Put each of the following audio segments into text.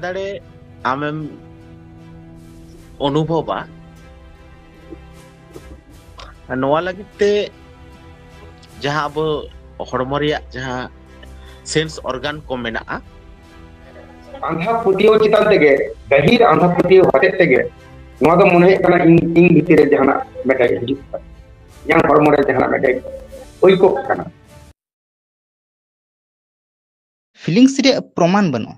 दाड़े आमेम अनुभवा नवा लगिते जहां अब हड़मो रिया जहां सेंस ऑर्गन को मेना आंधा पुतियो चितान तेगे गहीर आंधा पुतियो हते तेगे नवा दो मने कना इन भितरे जहाना मेटे हिजुक yang hormone जहाना मेटे ओई को कना फीलिंग्स रे प्रमाण बनो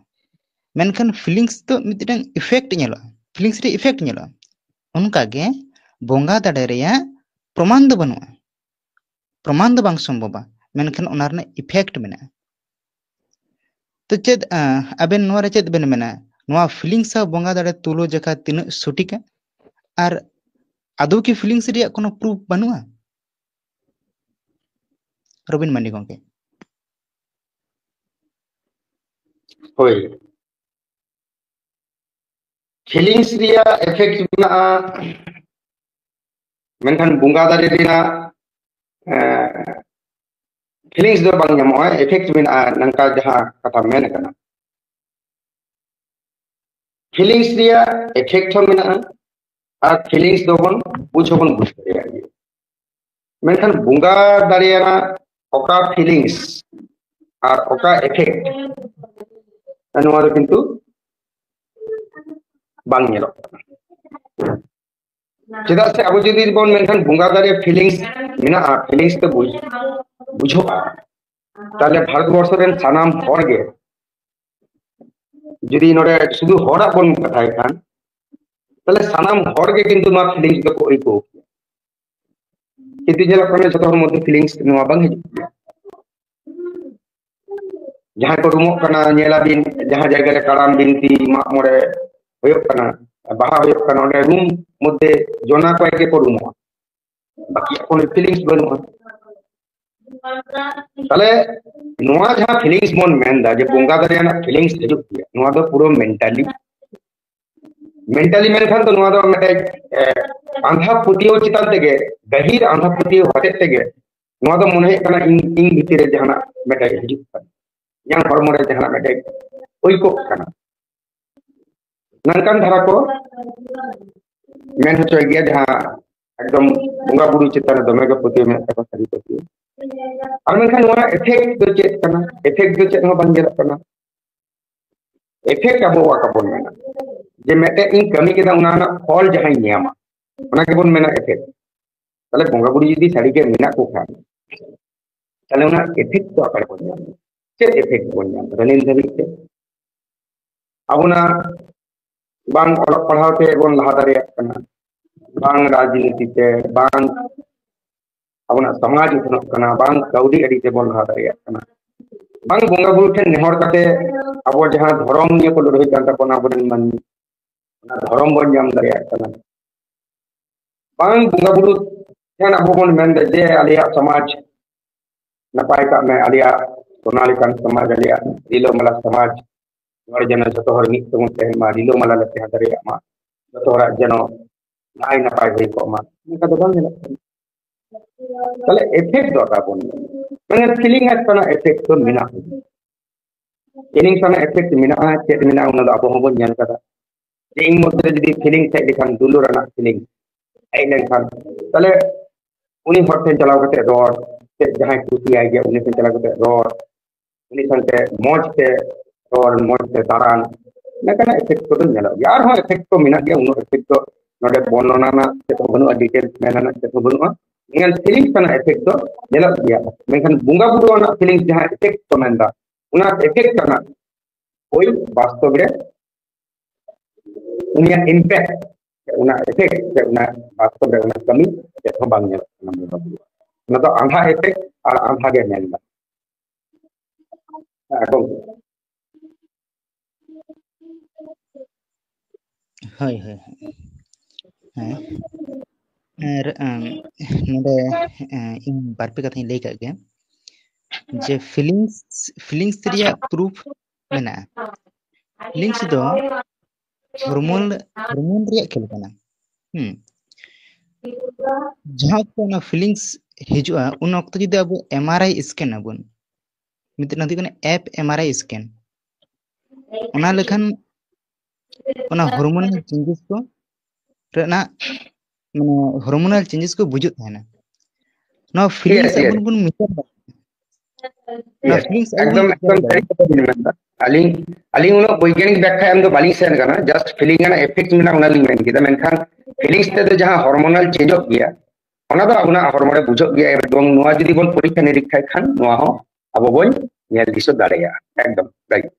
मेनखान फीलिंग्स तो मिदटन इफेक्ट नेलो फीलिंग्स रे इफेक्ट नेलो उनका गे बोंगा दाड़े रे प्रमाण दो बनो प्रमाण दो बांग संभव मेनखान उनारने इफेक्ट मेना तो चेद अबेन नोआ रे चेद बेन मेना नोआ फीलिंग्स सा बोंगा दाड़े तुलो जखा तिन सटीका आर आदौ की फीलिंग्स रे कोनो प्रूफ बनुआ रबिन मानी गंके होय फीलिंग्स रिया इफेक्ट बिना मेनखान बुंगा दारे रिना फीलिंग्स दो बांग ᱧᱟᱢᱚᱜᱼᱟ इफेक्ट बिना नंका जहां कथा मेन कना फीलिंग्स रिया इफेक्ट हो मेना और फीलिंग्स दो बन बुझ दरिया मेनखान बुंगा दारेना ओका फीलिंग्स और ओका इफेक्ट नोआ दो किंतु बांग ñeloग चेदा से अब जदि बन मेनखान बुंगा दारे फीलिंग्स मेना फीलिंग्स तो बुझोआ ताले भारतवर्ष रेन सानाम हर गे जदि नोडे शुधु हरा बन कथाय खान ताले सानाम हर गे किंतु मा फीलिंग्स दो को इको किंतु जेला कने जतो हर मध्य फीलिंग्स नोआ बांग हिजु जहां को रुमो कना नेला बिन जहां जायगा रे काराम बिनती मा मोरे होयो कना बाहा होयो कना ओडे रूम मध्य जोना को एके को रुमो बाकी कोनो फीलिंग्स बनुआ ताले नोआ जहां फीलिंग्स मन मेनदा जे बोंगा दरियाना फीलिंग्स हिजुक गया नोआ दो पूरा मेंटली मेनखान तो नोआ दो मेटे आंधा पुतियो चितान तेगे गहीर आंधा पुतियो हते तेगे नोआ दो मने कना इन भितरे जहाना मेटे हिजुक yang hormone जहाना मेटे ओई को कना नंकान धारा को मेन होचो गया जहां एकदम बुंगा बुरु चितान दमे के पुतियो में को सरी पुतियो और मेनखान नोआ इफेक्ट दो चेक कना इफेक्ट दो चेक हो बन गेला कना इफेक्ट अब वा का बोन मेना जे मेटे इन कमी के दा उना फल जहां नियामा उना के बोन मेना इफेक्ट तले बुंगा बुरु जदी साड़ी के मेना को खान तले उना इफेक्ट तो आकर बोन जाम चे इफेक्ट बोन जाम रनिन धरी के अबुना बांग अलग पढ़ाव ते बोन लहा दारे कना बांग राजनीति ते बांग अबुना समाज उठनक कना बांग काउडी अडी ते बोन लहा दारे कना बांग बोंगा बुरु ठेन नेहर काते अब जहां धर्म निये को लड़ाई कांता कोना बन मन ना धर्म बन जाम दारे कना बांग बोंगा बुरु ठेन अब बोन मेन दे जे आलिया समाज नपाय का में आलिया सोनालिकान समाज आलिया रिलो मला समाज नोर जन जतो हर मित तमुन ते मा रिलो मला लते हदरे मा जतो हर जनो नाय नपाय होई को मा निका दो बन तले इफेक्ट दोटा बोन मेन फीलिंग है कना इफेक्ट तो मिना फीलिंग कना इफेक्ट मिना चेत मिना उना दो अब होबन जान कदा इन मध्य जदी फीलिंग से दिखान दुलुराना फीलिंग आई लेखान तले उनी हरते चलाव कते रोड से जहां खुशी आई गया उनी से चलाव कते रोड उनी संते मौज से और मौज से दारान नकना इफेक्ट तो नेला यार हो इफेक्ट तो मिना गया उनो इफेक्ट तो नोडे बोननाना से तो बनु डिटेल्स मेनाना से तो बनु इंगन फीलिंग्स कना इफेक्ट तो नेला गया मेखन बुंगा बुरुना फीलिंग्स जहां इफेक्ट तो मेनदा उना इफेक्ट कना कोई वास्तव रे उनिया इम्पैक्ट उना इफेक्ट से उना वास्तव रे उना कमी से तो बांग नेला बुंगा बुरु उना तो आंधा इफेक्ट और आंधा गे मेनदा हाय हाय हाय नोडे इन बारपे कथा लay का गया जे फीलिंग्स रिया प्रूफ मेना फीलिंग्स दो हार्मोन रिया खेल कना जहां को ना फीलिंग्स हिजुआ उन वक्त जदि अब एमआरआई स्कैन अबन मित्र नदी कने एप एमआरआई स्कैन उना लेखन ᱚᱱᱟ ᱦᱚᱨᱢोनाल चेंजेस को ᱨᱮᱱᱟᱜ ᱢᱟᱱᱮ ᱦᱚᱨᱢोनाल चेंजेस को बुझुᱜ ᱛᱟᱦᱮᱱᱟ ᱱᱚᱣᱟ Yes, ᱯᱷᱤᱞᱤᱝᱥ yes, ᱟᱵᱚ ᱵᱚᱱ ᱢᱮᱪᱟᱨ ᱱᱚᱣᱟ yes. ᱯᱷᱤᱞᱤᱝᱥ ᱟᱵᱚ ᱵᱚᱱ একদম ᱢᱮᱪᱟর একদম ᱫᱟᱲᱮᱭᱟᱜᱼᱟ সরি কথা বলি ম্যাম আলিং আলিং উনো বৈজ্ঞানিক ব্যাখ্যা এম ᱫᱚ ᱵᱟᱞᱤᱧ ᱥᱮᱱ ᱠᱟᱱᱟ ᱡᱟᱥᱴ ᱯᱷᱤᱞᱤᱝ ᱨᱮᱱᱟᱜ ᱮᱯᱷᱮᱠᱴ ᱢᱮᱱᱟᱜ ᱚᱱᱟ ᱞᱤᱧ ᱢᱮᱱ ᱠᱮᱫᱟ ᱢᱮᱱᱠᱷᱟᱱ ᱯᱷᱤᱞᱤᱝᱥ ᱛᱮᱫᱚ ᱡᱟᱦᱟᱸ ᱦᱚᱨᱢोনাल ᱪᱮᱧᱡᱚᱜ ᱜᱮᱭᱟ ᱚᱱᱟ ᱫᱚ ᱟᱵᱚᱱᱟᱜ ᱦᱚᱲᱢᱚ ᱨᱮ ᱵᱩᱡᱷᱟᱹᱜ ᱜᱮᱭᱟ এবং ᱱᱚᱣᱟ ᱡᱩᱫᱤ ᱵᱚᱱ ᱯᱚᱨᱤᱠᱠᱷᱟ ᱱᱤᱨᱤᱠᱠᱷᱟᱭ ᱠᱷᱟᱱ ᱱᱚᱣᱟ ᱦᱚᱸ ᱟᱵᱚ ᱵᱚᱱ ᱧᱮᱞ ᱫᱤᱥᱟᱹ ᱫᱟᱲᱮᱭᱟᱜᱼᱟ একদম রাইট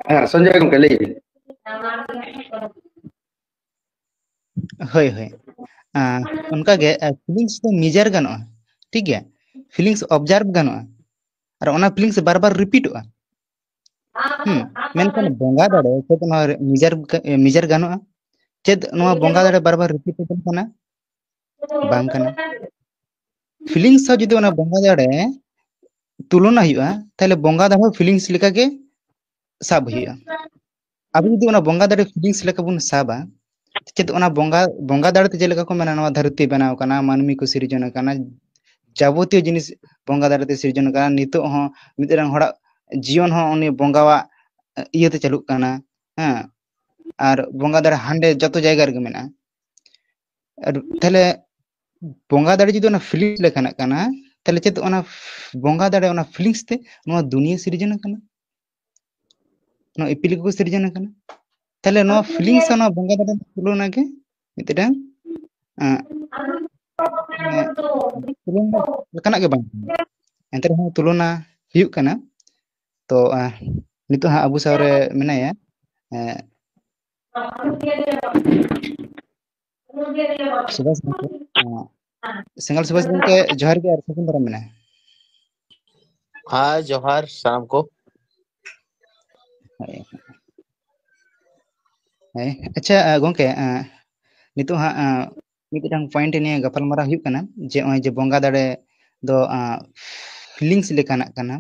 হ্যাঁ সঞ্জয় গᱚᱝᱠᱮ ᱞᱟᱹᱭ ᱵᱤᱱ ᱦᱳᱭ ᱦᱳᱭ ᱚᱱᱠᱟᱜᱮ ᱯᱷᱤᱞᱤᱝᱥ ᱫᱚ ᱢᱮᱡᱟᱨ ᱜᱟᱱᱚᱜᱼᱟ ᱴᱷᱤक ᱜᱮᱭᱟ ᱯᱷᱤᱞᱤᱝᱥ ᱚᱵᱡᱟᱨᱵᱷ ᱜᱟᱱᱚᱜᱼᱟ ᱟᱨ ᱚᱱᱟ ᱯᱷᱤᱞᱤᱝᱥ ᱵᱟᱨ ᱵᱟᱨ ᱨᱤᱯᱤᱴᱚᱜᱼᱟ ᱢᱮᱱᱠᱷᱟन ᱵᱚᱸᱜᱟ ᱫᱟᱲᱮ ᱪᱮᱫ ᱱᱚᱣᱟ ᱢᱮᱡᱟᱨ ᱜᱟᱱᱚᱜᱼᱟ ᱪᱮᱫ ᱱᱚᱣᱟ ᱵᱚᱸᱜᱟ ᱫᱟᱲᱮ ᱵᱟᱨ ᱵᱟᱨ ᱨᱤᱯᱤᱴ ᱠᱟᱱᱟ ᱵᱟᱝ ᱠᱟᱱᱟ ᱯᱷᱤᱞᱤᱝᱥ ᱦᱚᱸ ᱡᱩᱫᱤ ᱚᱱᱟ ᱵᱚᱸᱜᱟ ᱫᱟᱲᱮ তুলনা ᱦᱩᱭᱩᱜᱼᱟ ᱛᱟᱦᱞᱮ ᱵᱚᱸᱜᱟ ᱫᱟᱲᱮ ᱯᱷᱤᱞᱤᱝᱥ ᱞᱮᱠᱟᱜᱮ ᱥᱟᱵ ᱦᱩᱭᱩᱜᱼᱟ ᱟᱵᱚ ᱡᱩᱫᱤ ᱚᱱᱟ ᱵᱚᱸᱜᱟ ᱫᱟᱲᱮ ᱯᱷᱤᱞᱤᱝᱥ ᱞᱮᱠᱟ ᱵᱚᱱ ᱥᱟᱵᱟ ᱪᱮᱫ ᱚᱱᱟ ᱵᱚᱸᱜᱟ ᱫᱟᱲᱮ ᱛᱮ ᱡᱮᱞᱮᱠᱟ ᱠᱚ ᱢᱮᱱᱟ ᱱᱚᱣᱟ ᱫᱷᱟᱹᱨᱛᱤ ᱵᱮᱱᱟᱣ ᱠᱟᱱᱟ ᱢᱟᱹᱱᱢᱤ ᱠᱚ ᱥᱤᱨᱡᱚᱱ ᱟᱠᱟᱱᱟ ᱡᱟᱵᱚᱛᱤᱭᱚ ᱡᱤনিস ᱵᱚᱸᱜᱟ ᱫᱟᱲᱮ ᱛᱮ ᱥᱤᱨᱡᱚᱱ ᱟᱠᱟᱱᱟ ᱱᱤᱛᱚᱜ ᱦᱚᱸ ᱢᱤᱫᱴᱟᱝ ᱦᱚᱲᱟᱜ ᱡᱤᱭᱚᱱ ᱦᱚᱸ ᱩᱱᱤ ᱵᱚᱸᱜᱟᱣᱟᱜ ᱤᱭᱟᱹᱛᱮ ᱪᱟᱹᱞᱩᱜ ᱠᱟᱱᱟ ᱦᱮᱸ ᱟᱨ ᱵᱚᱸᱜᱟ ᱫᱟᱲᱮ ᱦᱟᱸᱰᱮ ᱡᱚᱛᱚ ᱡᱟᱭᱜᱟ ᱨᱮᱜᱮ ᱢᱮᱱᱟᱜᱼᱟ ᱟᱨ ᱛᱟᱦᱞᱮ ᱵᱚᱸᱜᱟ ᱫᱟᱲᱮ ᱡᱩᱫᱤ ᱚᱱᱟ ᱯᱷᱤᱞᱤᱝᱥ ᱞᱮᱠᱟᱱᱟᱜ ᱠᱟᱱᱟ তাহলে ᱪᱮᱫ ᱚᱱᱟ ᱵᱚᱸᱜᱟ ᱫᱟᱲᱮ ᱚᱱᱟ ᱯᱷᱤᱞᱤᱝᱥ ᱛᱮ ᱱᱚᱣᱟ ᱫᱩᱱᱤᱭᱟᱹ ᱥᱤᱨᱡᱚᱱ ᱟᱠᱟᱱᱟ ᱱᱚᱣᱟ ᱤᱯᱤᱞ ᱠᱚ ᱥᱤᱨᱡᱚᱱ ᱟᱠᱟᱱᱟ তাহলে ᱱᱚᱣᱟ ᱯᱷᱤᱞᱤᱝᱥ ᱱᱚᱣᱟ ᱵᱚᱸᱜᱟ ᱫᱟᱲᱮ তুলনা ᱜᱮ ᱢᱤᱫᱴᱟᱝ ᱛᱩᱞᱚᱱᱟ ᱞᱮᱠᱟᱱᱟᱜ ᱜᱮ ᱵᱟᱝ ᱠᱟᱱᱟ ᱮᱱᱛᱮ ᱨᱮᱦᱚᱸ ᱛᱩᱞᱚᱱᱟ ᱦᱩᱭᱩᱜ ᱠᱟᱱᱟ ᱛᱚ ᱱᱤᱛᱚᱜ ᱦᱟᱸᱜ ᱟᱵᱚ ᱥᱟᱶᱨᱮ ᱢᱮᱱᱟᱭᱟ ᱥᱩᱵᱷᱟᱥ ᱜᱚᱝᱠᱮ ᱥᱮᱸᱜᱟᱞ ᱥᱩᱵᱷᱟᱥ ᱜᱚᱝᱠᱮ ᱡᱚᱦᱟᱨ ᱜᱮ ᱟᱨ ᱥᱟᱹᱜᱩᱱ ᱫᱟᱨᱟᱢ ᱢᱮᱱᱟᱜᱼᱟ ᱦᱟᱭ ᱡᱚᱦᱟᱨ ᱥᱟᱱᱟᱢ ᱠᱚ ᱦᱳᱭ ᱟᱪᱪᱷᱟ ᱜᱚᱝᱠᱮ ᱱᱤᱛᱚᱜ ᱦᱟᱸᱜ ᱢᱤᱫᱴᱟᱝ ᱯᱚᱭᱮন্ᱴ ᱱᱤᱭᱮ ᱜᱟᱯᱟᱞᱢᱟᱨᱟᱣ ᱦᱩᱭᱩᱜ ᱠᱟᱱᱟ ᱡᱮ ᱱᱚᱜᱼᱚᱭ ᱡᱮ ᱵᱚᱸᱜᱟ ᱫᱟᱲᱮ ᱫᱚ ᱯᱷᱤᱞᱤᱝᱥ ᱞᱮᱠᱟᱱᱟᱜ ᱠᱟᱱᱟ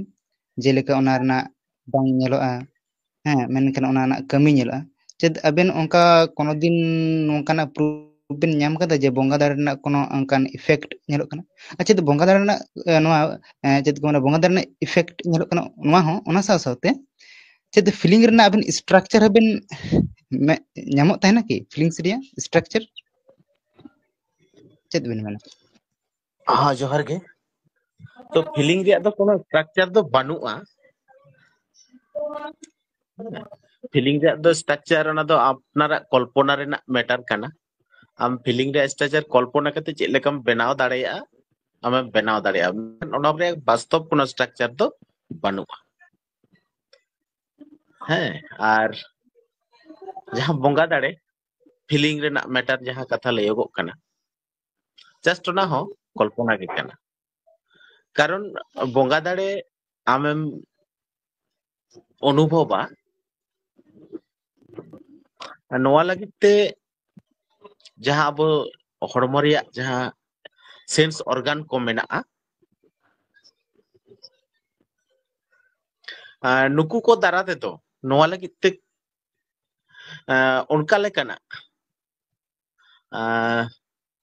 ᱡᱮᱞᱮᱠᱟ ᱚᱱᱟ ᱨᱮᱱᱟᱜ ᱵᱟᱝ ᱧᱮᱞᱚᱜᱼᱟ ᱦᱮᱸ ᱢᱮᱱᱠᱷᱟᱱ ᱚᱱᱟ ᱨᱮᱱᱟᱜ ᱠᱟᱹᱢᱤ ᱧᱮᱞᱚᱜᱼᱟ ᱪᱮᱫ ᱟᱵᱮᱱ ᱚᱱᱠᱟ ᱠᱳᱱᱳ ᱫᱤᱱ ᱱᱚᱝᱠᱟᱱᱟᱜ ᱯᱨᱩᱯᱷ ᱵᱮᱱ ᱧᱟᱢ ᱠᱟᱫᱟ ᱡᱮ ᱵᱚᱸᱜᱟ ᱫᱟᱲᱮ ᱨᱮᱱᱟᱜ কোনো ᱚᱱᱠᱟᱱ ᱤফᱮᱠᱴ ᱧᱮᱞᱚᱜ ᱠᱟᱱᱟ ᱟᱪᱪᱷᱟ ᱵᱚᱸᱜᱟ ᱫᱟᱲᱮ ᱨᱮᱱᱟᱜ ᱱᱚᱣᱟ ᱪᱮᱫ ᱠᱚ ᱢᱮᱱᱟ ᱵᱚᱸᱜᱟ ᱫᱟᱲᱮ ᱨᱮᱱᱟᱜ ᱤফᱮᱠᱴ ᱧᱮᱞᱚᱜ ᱠᱟᱱᱟ ᱱᱚᱣᱟ ᱦᱚᱸ ᱚᱱᱟ ᱥᱟᱶ ᱥᱟᱶᱛᱮ ᱪᱮᱫ ᱯᱷᱤᱞᱤᱝ ᱨᱮᱱᱟᱜ ᱟᱵᱮᱱ ᱥᱴᱨᱟᱠচার ᱦᱚᱸᱵᱮᱱ ᱧᱟᱢᱚᱜ ᱛᱟᱦᱮᱱᱟ ᱠᱤ ᱯᱷᱤᱞᱤᱝᱥ ᱨᱮᱭᱟᱜ ᱥᱴᱨᱟᱠচার ᱪᱮᱫ ᱵᱮᱱ ᱢᱮᱱᱟ ᱦᱟᱸ ᱡᱚᱦᱟᱨ ᱜᱮ ᱛᱚ ᱯᱷᱤᱞᱤᱝ ᱨᱮᱭᱟᱜ ᱫᱚ কোনো স্ট্রাকচার ᱫᱚ ᱵᱟᱹᱱᱩᱜᱼᱟ ᱯᱷᱤᱞᱤᱝ ᱨᱮᱭᱟᱜ ᱫᱚ স্ট্রাকচার ᱚᱱᱟ ᱫᱚ ᱟᱯᱱᱟᱨᱟᱜ ᱠᱚᱞᱯᱚᱱᱟ ᱨᱮᱱᱟᱜ ᱢᱮᱴᱟᱨ ᱠᱟᱱᱟ ᱟᱢ ᱯᱷᱤᱞᱤᱝ ᱨᱮᱭᱟᱜ স্ট্রাকচার ᱠᱚᱞᱯᱚᱱᱟ ᱠᱟᱛᱮ ᱪᱮᱫ ᱞᱮᱠᱟᱢ ᱵᱮᱱᱟᱣ ᱫᱟᱲᱮᱭᱟᱜᱼᱟ ᱟᱢᱮᱢ ᱵᱮᱱᱟᱣ ᱫᱟᱲᱮᱭᱟᱜᱼᱟ ᱚᱱᱟ ᱨᱮᱭᱟᱜ ᱵᱟᱥᱛᱚᱵ কোনো স্ট্রাকচার ᱫᱚ ᱵᱟᱹᱱᱩᱜᱼᱟ ᱦᱮᱸ ᱟᱨ ᱡᱟᱦᱟᱸ ᱵᱚᱸᱜᱟ ᱫᱟᱲᱮ ᱯᱷᱤᱞᱤᱝ ᱨᱮᱱᱟᱜ ᱢᱮᱴᱟᱨ ᱡᱟᱦᱟᱸ ᱠᱟᱛᱷᱟ ᱞᱟᱹᱭᱚᱜᱚᱜ ᱠᱟᱱᱟ জাস্ট ᱚᱱᱟ ᱦᱚᱸ ᱠᱚᱞᱯᱚᱱᱟ ᱜᱮ ᱠᱟᱱᱟ ᱠᱟᱨᱚᱱ ᱵᱚᱸᱜᱟ ᱫᱟᱲᱮ ᱟᱢᱮᱢ ᱚᱱᱩᱵᱷᱚᱵᱟ ᱱᱚᱣᱟ ᱞᱟᱹᱜᱤᱫ ᱛᱮ ᱡᱟᱦᱟᱸ ᱟᱵᱚ ᱦᱚᱲᱢᱚ ᱨᱮᱭᱟᱜ ᱡᱟᱦᱟᱸ ᱥᱮᱱᱥ ᱚᱨᱜᱟᱱ ᱠᱚ ᱢᱮᱱᱟᱜᱼᱟ ᱱᱩᱠᱩ ᱠᱚ ᱫᱟᱨᱟ ᱛᱮᱫᱚ ᱱᱚᱣᱟ ᱞᱟᱹᱜᱤᱫ ᱛᱮ ᱚᱱᱠᱟ ᱞᱮᱠᱟᱱᱟᱜ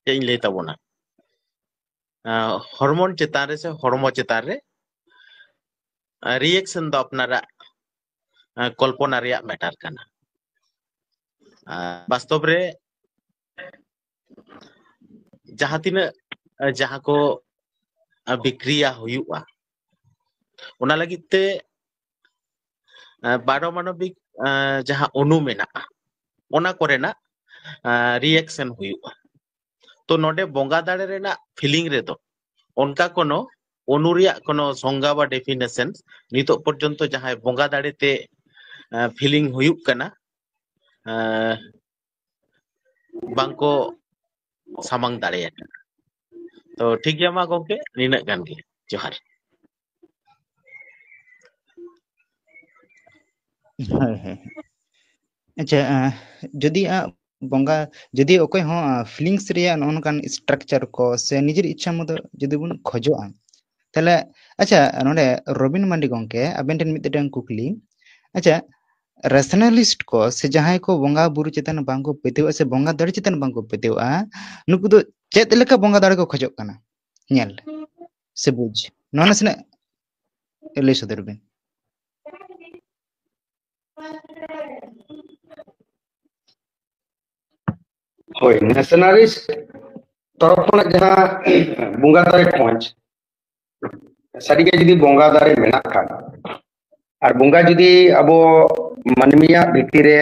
ᱪᱮᱫ ᱤᱧ ᱞᱟᱹᱭ ᱛᱟᱵᱚᱱᱟ হরমোন চেতান রে সে হড়মো চেতান রে রিয়েকশন ᱫᱚ ᱟᱯᱱᱟᱨᱟᱜ ᱠᱚᱞᱯᱚᱱᱟ ᱨᱮᱭᱟᱜ ᱢᱮᱴᱟᱨ ᱠᱟᱱᱟ ᱵᱟᱥᱛᱚᱵ ᱨᱮ ᱡᱟᱦᱟᱸ ᱛᱤᱱᱟᱹᱜ ᱡᱟᱦᱟᱸ ᱠᱚ ᱵᱤᱠᱨᱤᱭᱟ ᱦᱩᱭᱩᱜᱼᱟ ᱚᱱᱟ ᱞᱟᱹᱜᱤᱫ ᱛᱮ ᱯᱟᱨᱚᱢᱟণবিᱠ ᱡᱟᱦᱟᱸ ᱚণᱩ ᱢᱮᱱᱟᱜᱼᱟ ᱚᱱᱟ ᱠᱚᱨᱮᱱᱟᱜ রিয়েকশন ᱦᱩᱭᱩᱜᱼᱟ ᱛᱚ ᱱᱚᱰᱮ ᱵᱚᱸᱜᱟ ᱫᱟᱲᱮ ᱨᱮᱱᱟᱜ ᱯᱷᱤᱞᱤᱝ ᱨᱮᱫᱚ ᱚᱱᱠᱟ কোনো ᱚণᱩ ᱨᱮᱭᱟᱜ কোনো সংজ্ঞা বা ডেফিনেশন নিতᱚᱜ পর্যন্ত জাᱦᱟᱸᱭ ᱵᱚᱸᱜᱟ ᱫᱟᱲᱮ ᱛᱮ ᱯᱷᱤᱞᱤᱝ ᱦᱩᱭᱩᱜ ᱠᱟᱱᱟ ᱵᱟᱝᱠᱚ ᱥᱟᱢᱟᱝ ᱫᱟᱲᱮᱭᱟᱜ ᱛᱚ ᱴᱷᱤᱠ ᱜᱮᱭᱟ ᱢᱟ ᱜᱚᱝᱠᱮ ᱱᱤᱱᱟᱹᱜ ᱜᱟᱱ ᱜᱮ ᱡᱚᱦᱟᱨ ᱦᱳᱭ ᱦᱳᱭ ᱟᱪᱪᱷᱟ ᱡᱩᱫᱤ ᱵᱚᱸᱜᱟ ᱡᱩᱫᱤ ᱚᱠᱚᱭ ᱦᱚᱸ ᱯᱷᱤᱞᱤᱝᱥ ᱨᱮᱭᱟᱜ ᱱᱚᱜᱼᱚ ᱱᱚᱝᱠᱟᱱ ᱥᱴᱨᱟᱠচার ᱠᱚ ᱥᱮ ᱱᱤᱡᱮᱨ ᱤᱪᱪᱷᱟ ᱢᱚᱛᱚ ᱡᱩᱫᱤ ᱵᱚᱱ ᱠᱷᱚᱡᱚᱜᱼᱟ ᱛᱟᱦᱞᱮ ᱟᱪᱪᱷᱟ ᱱᱚᱰᱮ ᱨᱚᱵᱤᱱ ᱢᱟᱱᱰᱤ ᱜᱚᱝᱠᱮ ᱟᱵᱮᱱ ᱴᱷᱮᱱ ᱢᱤᱫᱴᱟᱝ ᱠᱩᱠᱞᱤ ᱟᱪᱪᱷᱟ ᱨᱮᱥᱱᱟᱞᱤᱥᱴ ᱠᱚ ᱥᱮ ᱡᱟᱦᱟᱸᱭ ᱠᱚ ᱵᱚᱸᱜᱟ ᱵᱩᱨᱩ ᱪᱮᱛᱟᱱ ᱵᱟᱝᱠᱚ ᱯᱟᱹᱛᱭᱟᱹᱣᱟᱜᱼᱟ ᱥᱮ ᱵᱚᱸᱜᱟ ᱫᱟᱲᱮ ᱪᱮᱛᱟᱱ ᱵᱟᱝᱠᱚ ᱯᱟᱹᱛᱭᱟᱹᱣᱟᱜᱼᱟ ᱱᱩᱠᱩ ᱫᱚ ᱪᱮᱫ ᱞᱮᱠᱟ ᱵᱚᱸᱜᱟ ᱫᱟᱲᱮ ᱠᱚ ᱠᱷᱚᱡᱚᱜ ᱠᱟᱱᱟ nyal se buj nona sina lay sodor bin hoi nationalist तरफ खना जहां बुंगा दारे खोज सारिगे जुदी बुंगा दारे मेना खान और बुंगा जुदी अब मानमिया भित्तिरे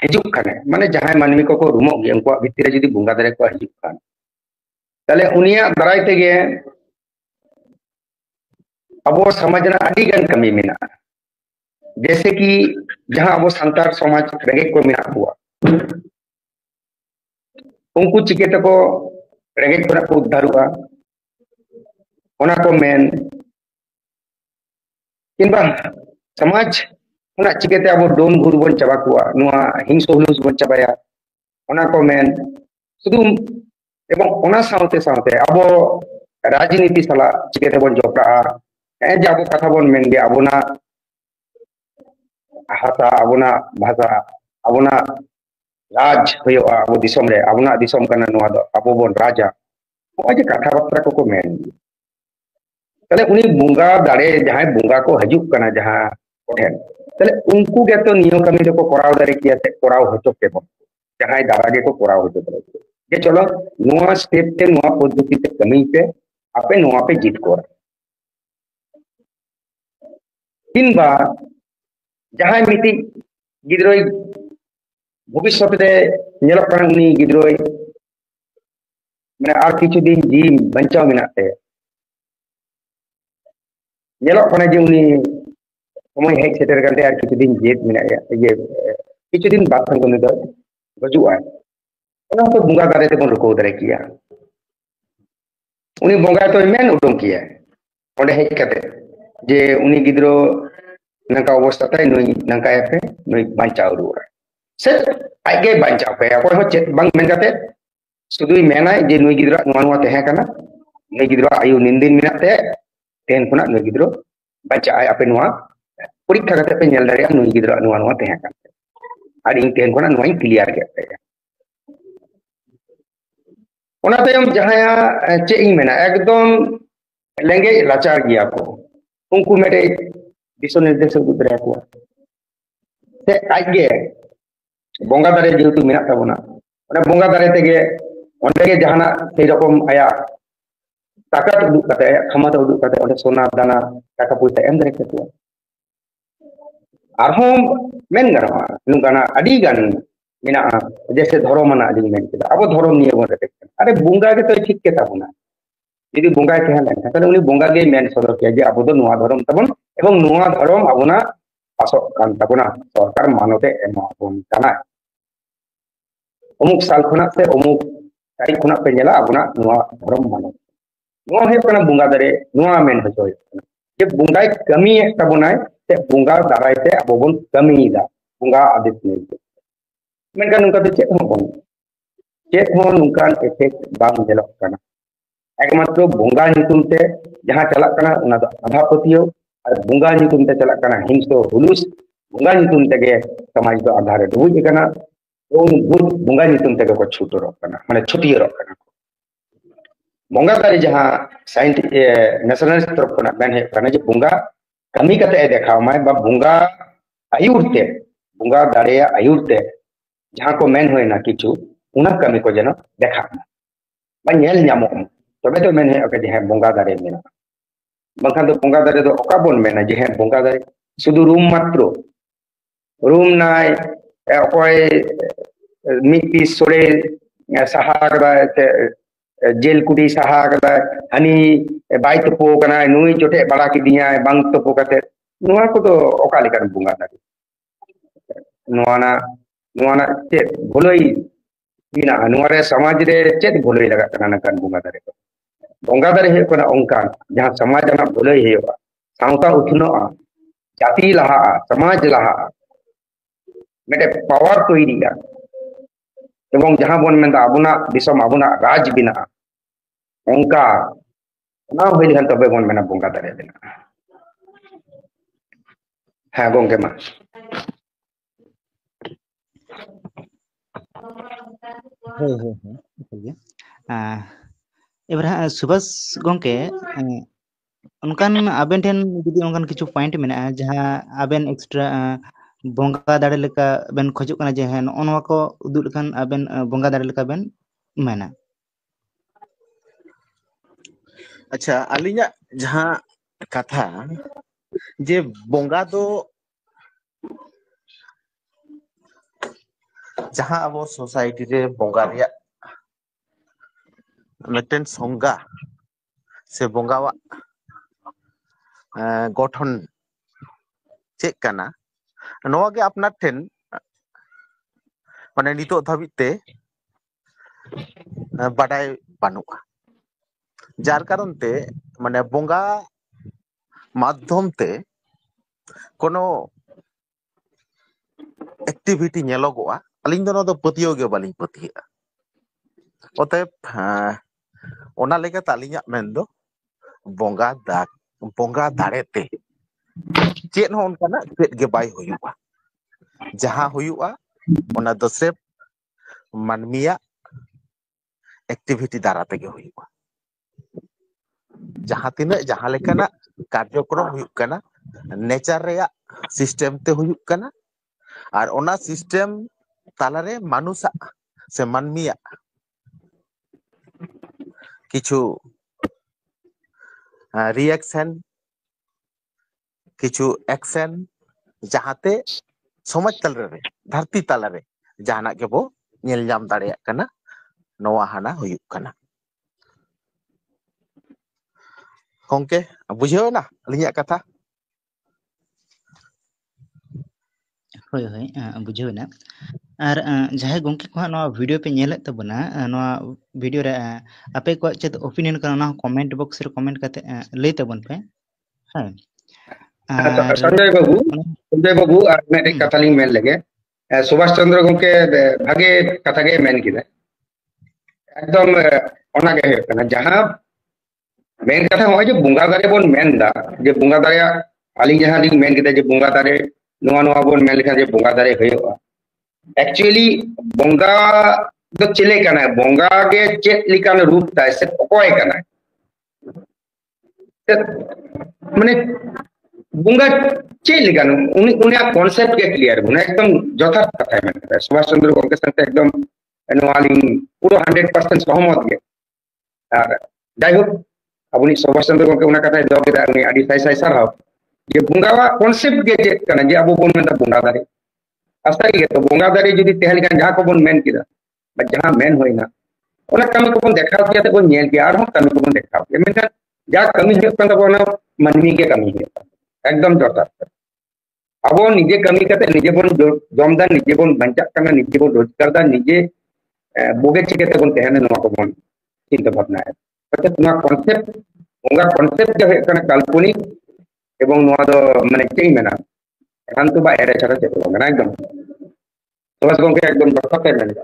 हिजुक खाने माने जहां मानमी को रूमो गे उनको भित्तिरे जुदी बुंगा दारे को हिजुक खान ताले उनिया दाराय तेगे अब समाज ना अडी गन कमी मेना जैसे कि जहां अब संतार समाज रेगे को मेना हुआ उनको चिके तको रेगे को को उद्धारुआ ओना को मेन किंबा समाज ओना चिकेते अब डोम गुरु बन चाबा कुआ नुआ हिंसो हुलुस बन चाबाया ओना को मेन सुदु एवं ओना साउते साउते अब राजनीति सला चिकेते बन जोपरा ए जाबो कथा बन मेन गे अबोना हाता अबोना भाषा अबोना राज होयो अब दिसम रे अबोना दिसम कना नुआ दो अबो बन राजा ओजे कथा बात्रा को मेन तले उनी बुंगा दाड़े जहां बुंगा को हजुक कना जहां ओठेन तले उनको के तो नियो कमी को कोराव दारे किया ते कोराव होचो के बो जहां दारा के को कोराव होचो दारे जे चलो नुआ स्टेप ते नुआ पद्धति ते कमी पे आपे नुआ पे जीत को किंबा जहां मिति गिद्रोय भविष्य रे नेलो कना उनी गिद्रोय माने आर किछु दिन जी बंचाव मिनाते नेलो कना जे उनी समय हेक सेटर करते आर किछु दिन जेत मिना ये किछु दिन बाद संग उनी दो गजुआ ओना तो बुंगा दारे ते बन रुको दारे किया उनी बुंगा तो मेन उडों किया ओंडे हेक कते जे उनी गिद्रो नंका अवस्था ताई नुई नंका एफे नुई बंचाव रुआ से आगे बंचाव पे अकोय हो चेत बंग मेन कते सुदुई मेनाय जे नुई गिद्रो नुआ नुआ तहे कना नुई गिद्रो आयु निंदिन मिनाते तेन खुना नुई गिद्रो बच्चा आय अपे नुआ परीक्षा करते पे नेल दारे नुई गिद्रो नुआ नुआ तहे कना आदि तेन खुना नुई क्लियर के पे ओना तयम जहाया चे इ मेना एकदम लेंगे लाचार गिया को उनको मेरे दिशा निर्देश उदरे को से आगे बोंगा दारे जेहेतु मेना ताबोना ओना बोंगा दारे तेगे ओंडे गे जहाना से रकम आया टाका उदुक कते खमाता उदुक कते ओंडे सोना दाना टाका पैसा एम दारे कते आरहोम मेन गरवा नुकाना अडी गान मेना जैसे धर्मना अडी मेन केदा अब धर्म निये बन रेटे अरे बुंगा के तो ठीक के ताबोना यदि बुंगा के हन ताले उनी बुंगा के मेन सदर के जे अब तो नुआ धर्म ताबोन एवं नुआ धर्म अबोना पासो कान ताबोना सरकार मानते एमा बोन काना अमुक साल खुना से अमुक तारीख खुना पे नेला अबोना नुआ धर्म मानो नुआ हे कना बुंगा दारे नुआ मेन होय जे बुंगाय कमी ताबोना ते बुंगा दाराय ते अबोबन कमी दा बुंगा आदित ने मेनका नुका ते चेत हो नुकान इफेक्ट बांग जेलो कना एकमात्र बुंगा नितुम ते जहां चलक कना उना दो आधा पतियो और बुंगा नितुम ते चलक कना हिंसो हुलुस बुंगा नितुम ते गे समाज दो आधार डुबुज कना उन भूत बुंगा नितुम ते को छुटो कना माने छुटियो कना बुंगा दारे जहां साइंस नेशनल तरफ कना मेन हे कना जे बुंगा कमी कते देखाव माय बा बुंगा आयुरते बुंगा दारे आयुरते जहां को मेन होय ना किछु उना कमी को जनो देखा बा नेल न्यामो तबे तो मेन हे ओके जे बुंगा दारे मेना बखा तो बुंगा दारे तो ओका बोन मेना जे बुंगा दारे शुद्ध रूम मात्र रूम नाय ओकोय मिट्टी सोरे सहा कदा जेल कुटी सहा कदा हनी बाय तपो कना नुई जोटे बड़ा की दिया बांग तपो कते नुआ को तो ओका लेकर बुंगा दारे नुआना चे भोलोई बिना नुआरे समाज रे चे भोलोई लगा कना कन बुंगा दारे को बुंगा दारे हे कोना ओंका जहां समाज ना भोलोई हेवा साउता उठनोआ जाति लहा समाज लहा मेटे पावर तोइरिया एवं जहां बन मेंदा अबुना दिसम अबुना राज बिना ओंका ना होइल हन तबे बन मेना बुंगा दारे बिना हां गोंगे मा हो आ এবার সুভাষ গঙ্কে অনকান আবেন ঠেন যদি অনকান কিছু পয়েন্ট মেনা যাহা আবেন এক্সট্রা বঙ্গা দাড়ে লেকা বেন খোঁজᱚᱜ ᱠᱟᱱᱟ যে হ্যাঁ নᱚᱣᱟ ᱠᱚ উদুᱜ লেᱠᱷᱟᱱ আবেন বঙ্গা দাড়ে লেᱠᱟ বেন মেনা अच्छा अलिया जहाँ कथा जे बोंगा दो जहाँ अब सोसाइटी रे बोंगा रिया मिटन संगा से बोंगावा गठन चेक काना नोवा के अपना ठेन माने नितो धाबिते बाडाय बानुआ जार कारण ते माने बोंगा माध्यम ते कोनो एक्टिविटी नेलोगोआ अलिंग दो दो पतियो गे बालिंग पतिया ओते ओना लेके तालिया मेन दो बोंगा दाड़े ते चेत हो उनका ना चेत गे बाय हुयुआ जहां हुयुआ ओना दो सिर्फ मानमिया एक्टिविटी दारा तेगे हुयुआ जहां तिने जहां लेकाना कार्यक्रम हुयुक काना नेचर रेया सिस्टम ते हुयुक काना और ओना सिस्टम तालारे मानुषा से मानमिया किछु रिएक्शन किछु एक्शन जहाते समाज तलरे धरती तलारे जहाना के बो नेल जाम दाड़ेया काना नोवा हाना हुयुक काना गंके बुझेव ना अलिया कथा ᱦᱳᱭ ᱦᱳᱭ ᱵᱩᱡᱷᱟᱹᱣ ᱮᱱᱟ ᱟᱨ ᱡᱟᱦᱟᱸᱭ ᱜᱚᱝᱠᱮ ᱠᱚ ᱦᱟᱸᱜ ᱱᱚᱣᱟ ᱵᱷᱤᱰᱤᱭᱳ ᱯᱮ ᱧᱮᱞᱮᱫ ᱛᱟᱵᱚᱱᱟ ᱱᱚᱣᱟ ᱵᱷᱤᱰᱤᱭᱳ ᱨᱮ ᱟᱯᱮ ᱠᱚᱣᱟᱜ ᱪᱮᱫ ᱚᱯᱤᱱᱤᱭᱚᱱ ᱠᱟᱱᱟ ᱚᱱᱟ ᱠᱚᱢᱮন্ᱴ ᱵᱚᱠᱥ ᱨᱮ ᱠᱚᱢᱮন্ट ᱠᱟᱛᱮ ᱞᱟᱹᱭ ᱛᱟᱵᱚᱱ ᱯᱮ ᱦᱮᱸ ᱟᱨ संजय बाबू और मैं कथा लिंग मेन लगे सुभाष चंद्र गंके भागे कथा गे मेन किदा एकदम ओना गे है कना जहां मेन कथा हो जे बुंगा दारे बोन मेन दा जे बुंगा दारे आलिंग जहां लिंग मेन किदा जे बुंगा दारे नोवा नोवा बोन मेन लिखा जे बुंगा दारे होयोआ एक्चुअली बुंगा दो चले कना बुंगा गे चेत लिकान रूप ताय से ओकोय कना माने बुंगा चेक लिकान उनी उनिया कॉन्सेप्ट के क्लियर बुना एकदम यथार्थ कथा है मैंने सुभाष चंद्र गंके संगे एकदम नोवालिंग पूरा 100% सहमत गे और जायहोक अबुनी सुभाष चंद्र गंके उना कथा दो केदा उनी आदि साई साई सरहाव जे बुंगावा कॉन्सेप्ट गे चेक कना जे अबो बोन मेनदा बुंगा दारे असाई गे तो बुंगा दारे जदी तेहल कान जहां को बोन मेन किदा बा जहां मेन होइना ओना कमी को बोन देखाव किया ते बोन नेल के आर हम कमी को बोन देखाव के मेनका जा कमी हे कन तबोना मनमी के कमी है एकदम यथार्थ अब निजे कमी करते निजे बन जमदा निजे बन बंचा करना निजे बन रोजगार दा निजे बोगे चिकेते बन तहने नोवा को बन चिंता भावना है अर्थात नोवा कॉन्सेप्ट उंगा कॉन्सेप्ट जो है कना काल्पनिक एवं नोवा दो माने चेई मेना खान तो बा एरे छाड़ा चेतो मेना एकदम सुभाष गंके एकदम परफेक्ट है मेना